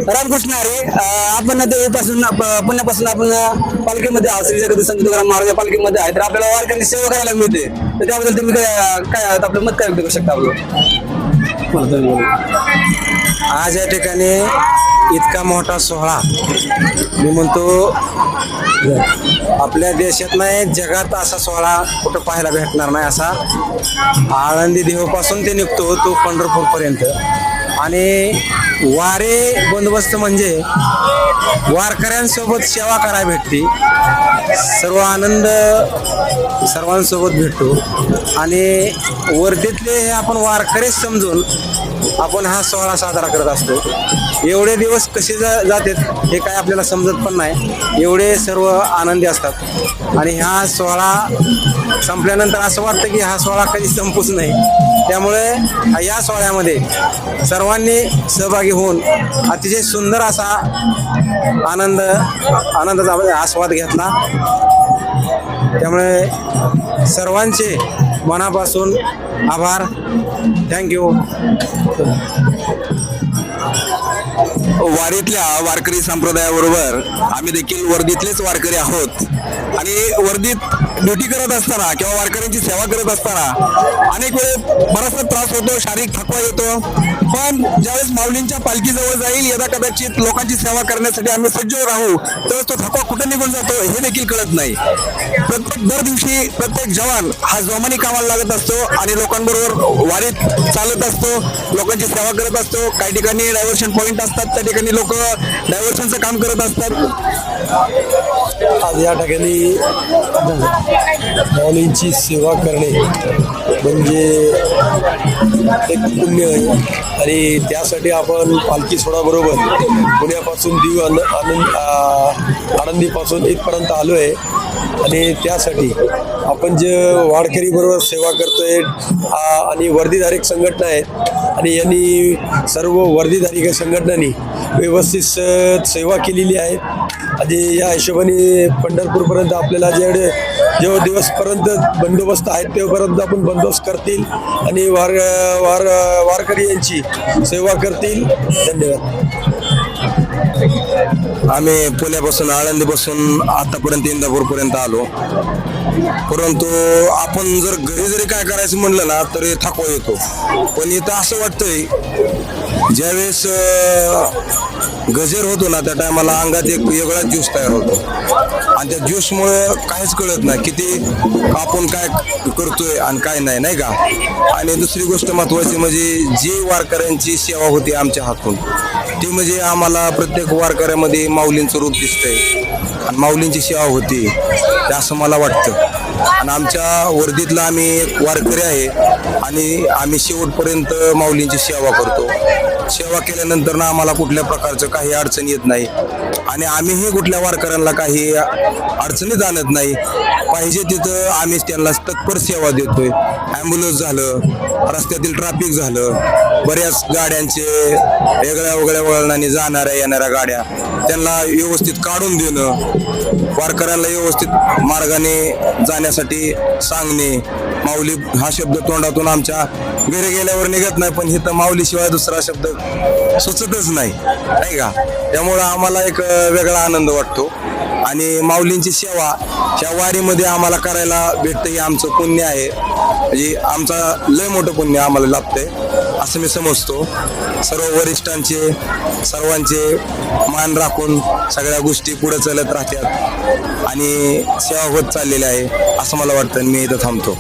रामकृष्ण हरी. आपण देवीपासून पुण्यापासून आपण पालखीमध्ये आहोत. श्री जगदीश संत तुकाराम महाराज पालखीमध्ये आहे. तर आपल्याला वारकरी सेवा करायला मिळते. तर त्याबद्दल तुम्ही काय आपलं मत काय व्यक्त करू शकता आपलं? आज या ठिकाणी इतका मोठा सोहळा मी म्हणतो आपल्या देशात नाही जगात असा सोहळा कुठं पाहायला भेटणार नाही. असा आळंदी देवापासून ते निघतो तो पंढरपूर पर्यंत. आणि वारे बंदोबस्त म्हणजे वारकऱ्यांसोबत सेवा करायला भेटते. सर्व आनंद सर्वांसोबत भेटतो. आणि वर्धेतले हे आपण वारकरीच समजून आपण हा सोहळा साजरा करत असतो. एवढे दिवस कसे जातात हे काय आपल्याला समजत पण नाही. एवढे सर्व आनंदी असतात. आणि हा सोहळा संपल्यानंतर असं वाटतं की हा सोहळा कधी संपूच नाही. त्यामुळे या सोहळ्यामध्ये सर्वांनी सहभागी होऊन अतिशय सुंदर असा आनंदाचा आस्वाद घेतला. त्यामुळे सर्वांचे मनापासून आभार. थँक्यू. वारीतल्या वारकरी संप्रदायाबरोबर आम्ही देखील वर्दीतलेच वारकरी आहोत. आणि वर्दीत ड्युटी करत असताना किंवा वारकऱ्यांची सेवा करत असताना अनेक वेळेस बराचसा त्रास होतो, शारीरिक थकवा येतो. पण ज्यावेळेस माऊलींच्या पालखीजवळ जाईल यदा कदाचित लोकांची सेवा करण्यासाठी आम्ही सज्ज राहू तर तो थकवा कुठे निघून जातो हे देखील कळत नाही. दर दिवशी प्रत्येक जवान हा जोमाने कामाला लागत असतो आणि लोकांबरोबर वारीत चालत असतो, लोकांची सेवा करत असतो. काही ठिकाणी डायव्हर्शन पॉईंट असतात, त्या ठिकाणी लोक डायव्हर्शनचं काम करत असतात. आज या ठिकाणी माऊलींची सेवा करणे म्हणजे एक पुण्य आहे. आणि त्यासाठी आपण पालखी सोहळ्याबरोबर पुण्यापासून दीव आनंदीपासून इथपर्यंत आलो आहे. आणि त्यासाठी आपण जे वारकरी बरोबर सेवा करतोय आणि वर्दीधारक संघटना आहेत आणि यांनी सर्व वर्दीधारक संघटनांनी व्यवस्थित सेवा केलेली आहे. आणि या हिशोबाने पंढरपूरपर्यंत आपल्याला जेव्हा दिवसपर्यंत बंदोबस्त आहेत तेव्हापर्यंत आपण बंदोबस्त करतील आणि वारकरी यांची सेवा करतील. धन्यवाद. आम्ही पुण्यापासून आळंदीपासून आतापर्यंत इंदापूरपर्यंत आलो. परंतु आपण जर घरी जरी काय करायचं म्हणलं ना तरी थकवा येतो. पण इथं असं वाटतंय ज्यावेळेस गजर होतो ना त्या टायमाला अंगात एक वेगळाच ज्यूस तयार होतो. आणि त्या ज्यूसमुळे काहीच कळत नाही किती आपण काय करतोय आणि काय नाही, नाही का. आणि दुसरी गोष्ट महत्वाची म्हणजे जी वारकऱ्यांची सेवा होती आमच्या हातून ती म्हणजे आम्हाला प्रत्येक वारकऱ्यामध्ये माऊलींचं रूप दिसतंय आणि माऊलींची सेवा होती ते असं मला वाटतं. आणि आमच्या वर्दीतला आम्ही एक वारकरी आहे आणि आम्ही शेवटपर्यंत माऊलींची सेवा करतो. सेवा केल्यानंतर ना आम्हाला कुठल्या प्रकारचं काही अडचण येत नाही आणि आम्हीही कुठल्या वारकऱ्यांना काही अडचणीत आणत नाही. पाहिजे तिथं आम्ही त्यांना तत्पर सेवा देतोय. ॲम्ब्युलन्स झालं, रस्त्यातील ट्रॅफिक झालं, बऱ्याच गाड्यांचे वेगळ्या वळणाने जाणाऱ्या येणाऱ्या गाड्या त्यांना व्यवस्थित काढून देणं, वारकऱ्यांना व्यवस्थित मार्गाने जाण्यासाठी सांगणे. माऊली हा शब्द तोंडातून आमच्या घरी गेल्यावर निघत नाही, पण इथं माऊलीशिवाय दुसरा शब्द सुचतच नाही, नाही का. त्यामुळं आम्हाला एक वेगळा आनंद वाटतो. आणि माऊलींची सेवा ह्या वारीमध्ये आम्हाला करायला भेटतं हे आमचं पुण्य आहे. म्हणजे आमचा लय मोठं पुण्य आम्हाला लाभतंय असं मी समजतो. सर्व वरिष्ठांचे सर्वांचे मान राखून सगळ्या गोष्टी पुढे चालत राहतात आणि सेवा होत चाललेली आहे असं मला वाटतं. मी इथं थांबतो.